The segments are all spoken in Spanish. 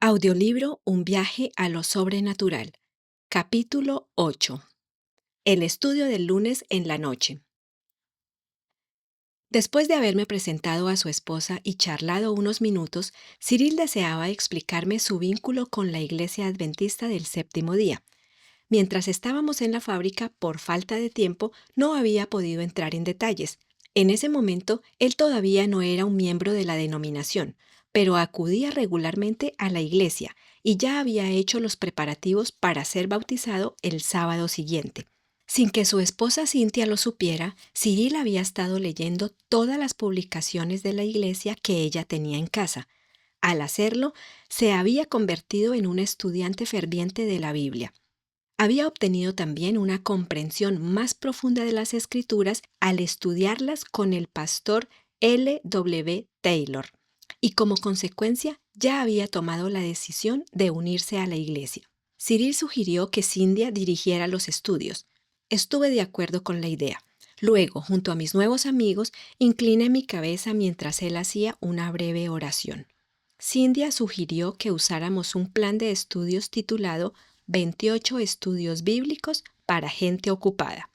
Audiolibro Un viaje a lo sobrenatural. Capítulo 8. El estudio del lunes en la noche. Después de haberme presentado a su esposa y charlado unos minutos, Cyril deseaba explicarme su vínculo con la Iglesia Adventista del Séptimo Día. Mientras estábamos en la fábrica, por falta de tiempo, no había podido entrar en detalles. En ese momento, él todavía no era un miembro de la denominación, pero acudía regularmente a la iglesia y ya había hecho los preparativos para ser bautizado el sábado siguiente. Sin que su esposa Cynthia lo supiera, Cyril había estado leyendo todas las publicaciones de la iglesia que ella tenía en casa. Al hacerlo, se había convertido en un estudiante ferviente de la Biblia. Había obtenido también una comprensión más profunda de las Escrituras al estudiarlas con el pastor L. W. Taylor, y como consecuencia ya había tomado la decisión de unirse a la iglesia. Cyril sugirió que Cynthia dirigiera los estudios. Estuve de acuerdo con la idea. Luego, junto a mis nuevos amigos, incliné mi cabeza mientras él hacía una breve oración. Cynthia sugirió que usáramos un plan de estudios titulado 28 estudios bíblicos para gente ocupada.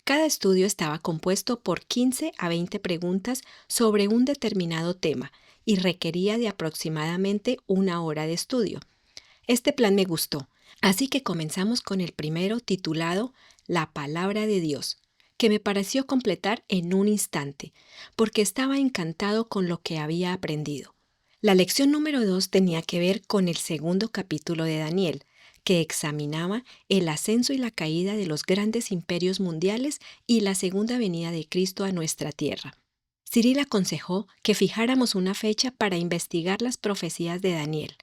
Cada estudio estaba compuesto por 15 a 20 preguntas sobre un determinado tema y requería de aproximadamente una hora de estudio. Este plan me gustó, así que comenzamos con el primero titulado La Palabra de Dios, que me pareció completar en un instante, porque estaba encantado con lo que había aprendido. La lección número 2 tenía que ver con el segundo capítulo de Daniel, que examinaba el ascenso y la caída de los grandes imperios mundiales y la segunda venida de Cristo a nuestra tierra. Cyril aconsejó que fijáramos una fecha para investigar las profecías de Daniel.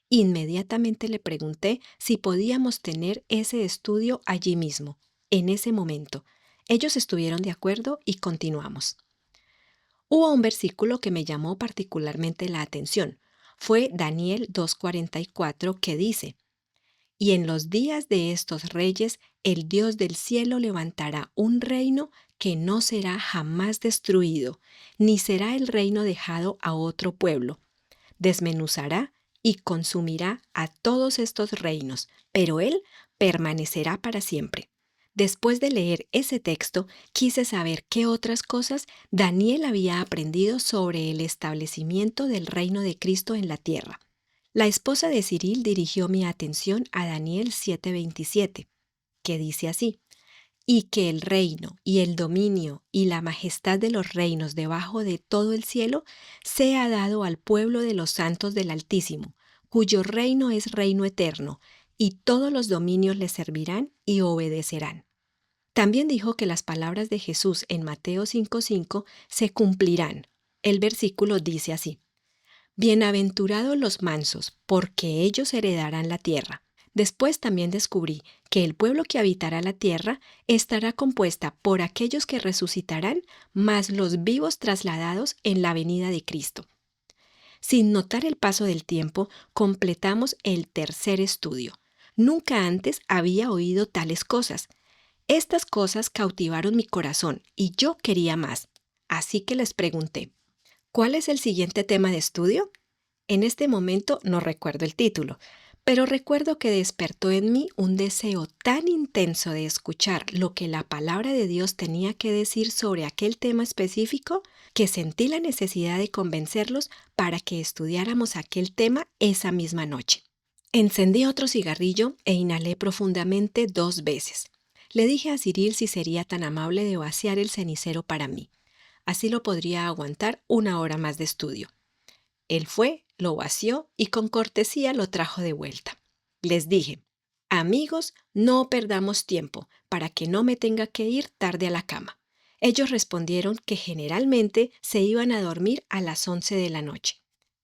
Inmediatamente le pregunté si podíamos tener ese estudio allí mismo, en ese momento. Ellos estuvieron de acuerdo y continuamos. Hubo un versículo que me llamó particularmente la atención. Fue Daniel 2:44 que dice: Y en los días de estos reyes, el Dios del cielo levantará un reino que no será jamás destruido, ni será el reino dejado a otro pueblo. Desmenuzará y consumirá a todos estos reinos, pero él permanecerá para siempre. Después de leer ese texto, quise saber qué otras cosas Daniel había aprendido sobre el establecimiento del reino de Cristo en la tierra. La esposa de Cyril dirigió mi atención a Daniel 7:27, que dice así: Y que el reino y el dominio y la majestad de los reinos debajo de todo el cielo sea dado al pueblo de los santos del Altísimo, cuyo reino es reino eterno, y todos los dominios le servirán y obedecerán. También dijo que las palabras de Jesús en Mateo 5:5 se cumplirán. El versículo dice así: Bienaventurados los mansos, porque ellos heredarán la tierra. Después también descubrí que el pueblo que habitará la tierra estará compuesta por aquellos que resucitarán, más los vivos trasladados en la venida de Cristo. Sin notar el paso del tiempo, completamos el tercer estudio. Nunca antes había oído tales cosas. Estas cosas cautivaron mi corazón y yo quería más. Así que les pregunté: ¿cuál es el siguiente tema de estudio? En este momento no recuerdo el título, pero recuerdo que despertó en mí un deseo tan intenso de escuchar lo que la palabra de Dios tenía que decir sobre aquel tema específico que sentí la necesidad de convencerlos para que estudiáramos aquel tema esa misma noche. Encendí otro cigarrillo e inhalé profundamente 2 veces. Le dije a Cyril si sería tan amable de vaciar el cenicero para mí. Así lo podría aguantar una hora más de estudio. Él fue, lo vació y con cortesía lo trajo de vuelta. Les dije: amigos, no perdamos tiempo para que no me tenga que ir tarde a la cama. Ellos respondieron que generalmente se iban a dormir a las 11 de la noche.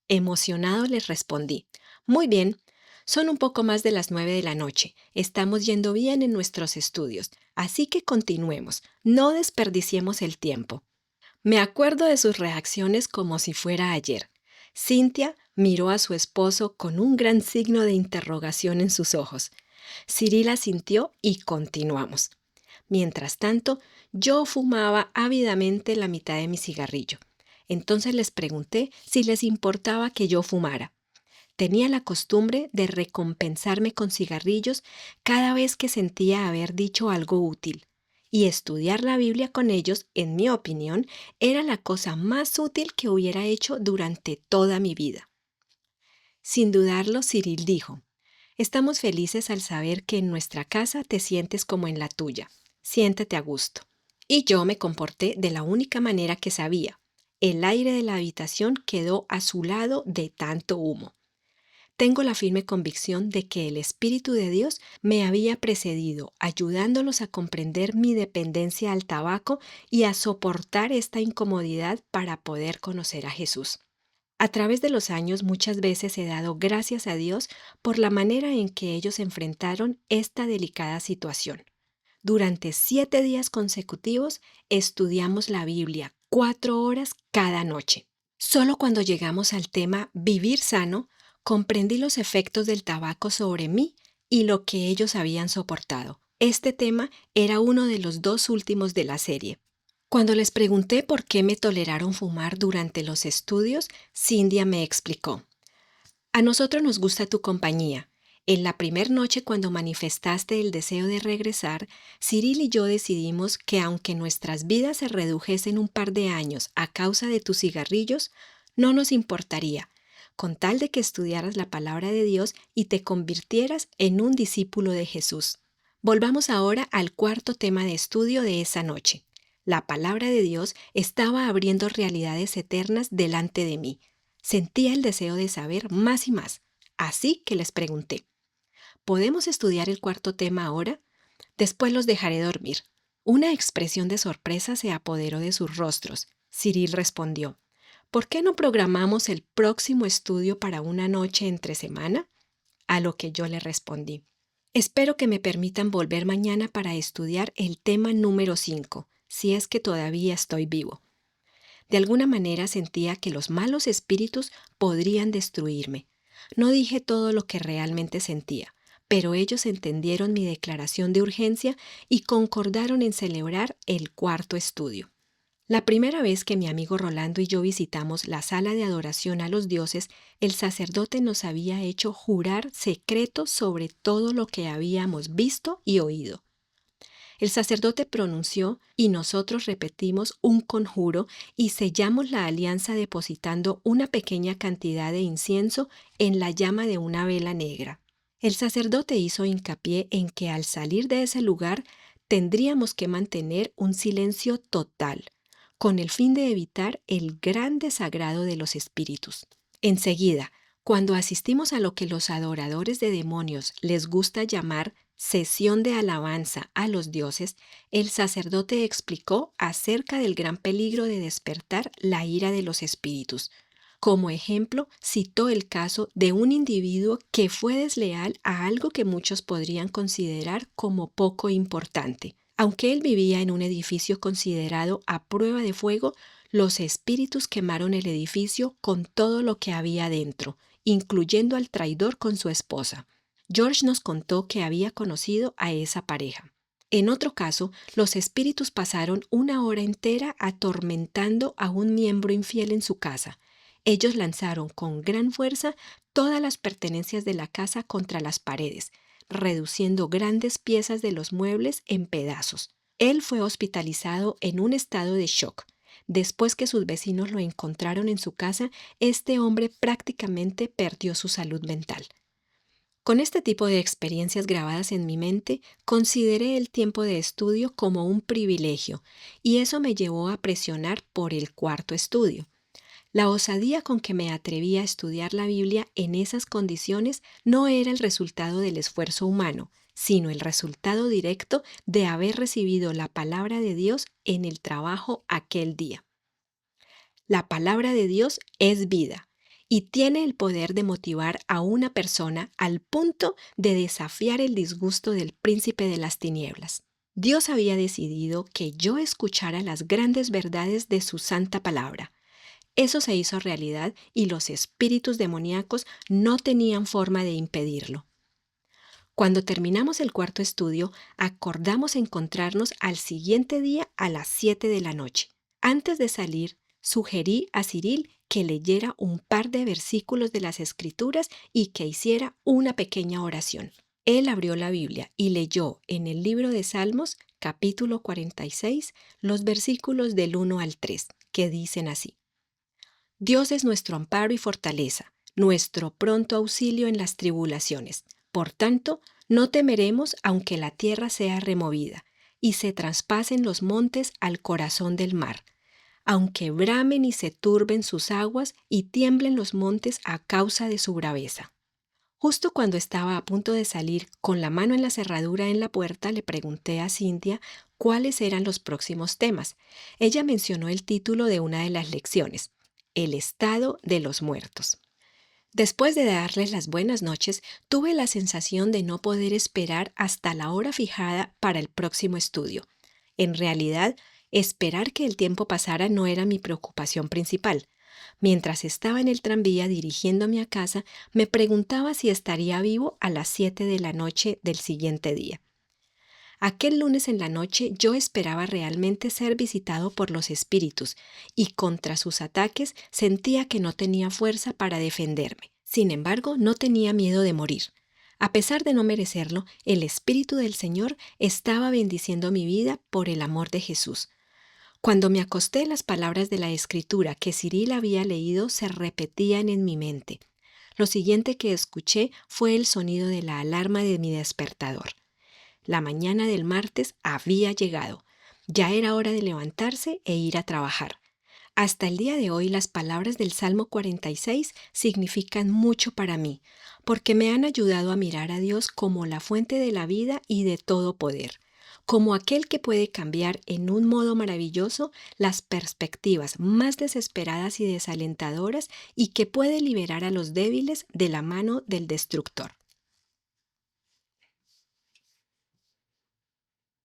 Emocionado les respondí: muy bien, son un poco más de las 9 de la noche. Estamos yendo bien en nuestros estudios, así que continuemos, no desperdiciemos el tiempo. Me acuerdo de sus reacciones como si fuera ayer. Cynthia miró a su esposo con un gran signo de interrogación en sus ojos. Cyril asintió y continuamos. Mientras tanto, yo fumaba ávidamente la mitad de mi cigarrillo. Entonces les pregunté si les importaba que yo fumara. Tenía la costumbre de recompensarme con cigarrillos cada vez que sentía haber dicho algo útil. Y estudiar la Biblia con ellos, en mi opinión, era la cosa más útil que hubiera hecho durante toda mi vida. Sin dudarlo, Cyril dijo: estamos felices al saber que en nuestra casa te sientes como en la tuya. Siéntate a gusto. Y yo me comporté de la única manera que sabía. El aire de la habitación quedó azulado de tanto humo. Tengo la firme convicción de que el Espíritu de Dios me había precedido, ayudándolos a comprender mi dependencia al tabaco y a soportar esta incomodidad para poder conocer a Jesús. A través de los años muchas veces he dado gracias a Dios por la manera en que ellos enfrentaron esta delicada situación. Durante 7 días consecutivos estudiamos la Biblia 4 horas cada noche. Solo cuando llegamos al tema vivir sano, comprendí los efectos del tabaco sobre mí y lo que ellos habían soportado. Este tema era uno de los 2 últimos de la serie. Cuando les pregunté por qué me toleraron fumar durante los estudios, Cynthia me explicó: a nosotros nos gusta tu compañía. En la primer noche, cuando manifestaste el deseo de regresar, Cyril y yo decidimos que aunque nuestras vidas se redujesen un par de años a causa de tus cigarrillos, no nos importaría, con tal de que estudiaras la palabra de Dios y te convirtieras en un discípulo de Jesús. Volvamos ahora al cuarto tema de estudio de esa noche. La palabra de Dios estaba abriendo realidades eternas delante de mí. Sentía el deseo de saber más y más, así que les pregunté: ¿podemos estudiar el cuarto tema ahora? Después los dejaré dormir. Una expresión de sorpresa se apoderó de sus rostros. Cyril respondió: ¿por qué no programamos el próximo estudio para una noche entre semana? A lo que yo le respondí: espero que me permitan volver mañana para estudiar el tema número 5, si es que todavía estoy vivo. De alguna manera sentía que los malos espíritus podrían destruirme. No dije todo lo que realmente sentía, pero ellos entendieron mi declaración de urgencia y concordaron en celebrar el cuarto estudio. La primera vez que mi amigo Rolando y yo visitamos la sala de adoración a los dioses, el sacerdote nos había hecho jurar secreto sobre todo lo que habíamos visto y oído. El sacerdote pronunció y nosotros repetimos un conjuro y sellamos la alianza depositando una pequeña cantidad de incienso en la llama de una vela negra. El sacerdote hizo hincapié en que al salir de ese lugar tendríamos que mantener un silencio total, con el fin de evitar el gran desagrado de los espíritus. Enseguida, cuando asistimos a lo que los adoradores de demonios les gusta llamar sesión de alabanza a los dioses, el sacerdote explicó acerca del gran peligro de despertar la ira de los espíritus. Como ejemplo, citó el caso de un individuo que fue desleal a algo que muchos podrían considerar como poco importante. Aunque él vivía en un edificio considerado a prueba de fuego, los espíritus quemaron el edificio con todo lo que había dentro, incluyendo al traidor con su esposa. George nos contó que había conocido a esa pareja. En otro caso, los espíritus pasaron una hora entera atormentando a un miembro infiel en su casa. Ellos lanzaron con gran fuerza todas las pertenencias de la casa contra las paredes, reduciendo grandes piezas de los muebles en pedazos. Él fue hospitalizado en un estado de shock. Después que sus vecinos lo encontraron en su casa, este hombre prácticamente perdió su salud mental. Con este tipo de experiencias grabadas en mi mente, consideré el tiempo de estudio como un privilegio, y eso me llevó a presionar por el cuarto estudio. La osadía con que me atreví a estudiar la Biblia en esas condiciones no era el resultado del esfuerzo humano, sino el resultado directo de haber recibido la palabra de Dios en el trabajo aquel día. La palabra de Dios es vida y tiene el poder de motivar a una persona al punto de desafiar el disgusto del príncipe de las tinieblas. Dios había decidido que yo escuchara las grandes verdades de su santa palabra. Eso se hizo realidad y los espíritus demoníacos no tenían forma de impedirlo. Cuando terminamos el cuarto estudio, acordamos encontrarnos al siguiente día a las 7 de la noche. Antes de salir, sugerí a Cyril que leyera un par de versículos de las Escrituras y que hiciera una pequeña oración. Él abrió la Biblia y leyó en el libro de Salmos, capítulo 46, los versículos del 1 al 3, que dicen así: Dios es nuestro amparo y fortaleza, nuestro pronto auxilio en las tribulaciones. Por tanto, no temeremos aunque la tierra sea removida y se traspasen los montes al corazón del mar, aunque bramen y se turben sus aguas y tiemblen los montes a causa de su braveza. Justo cuando estaba a punto de salir con la mano en la cerradura en la puerta, le pregunté a Cintia cuáles eran los próximos temas. Ella mencionó el título de una de las lecciones: El estado de los muertos. Después de darles las buenas noches, tuve la sensación de no poder esperar hasta la hora fijada para el próximo estudio. En realidad, esperar que el tiempo pasara no era mi preocupación principal. Mientras estaba en el tranvía dirigiéndome a casa, me preguntaba si estaría vivo a las 7 de la noche del siguiente día. Aquel lunes en la noche yo esperaba realmente ser visitado por los espíritus y contra sus ataques sentía que no tenía fuerza para defenderme. Sin embargo, no tenía miedo de morir. A pesar de no merecerlo, el Espíritu del Señor estaba bendiciendo mi vida por el amor de Jesús. Cuando me acosté, las palabras de la Escritura que Cyril había leído se repetían en mi mente. Lo siguiente que escuché fue el sonido de la alarma de mi despertador. La mañana del martes había llegado. Ya era hora de levantarse e ir a trabajar. Hasta el día de hoy las palabras del Salmo 46 significan mucho para mí, porque me han ayudado a mirar a Dios como la fuente de la vida y de todo poder, como aquel que puede cambiar en un modo maravilloso las perspectivas más desesperadas y desalentadoras y que puede liberar a los débiles de la mano del destructor.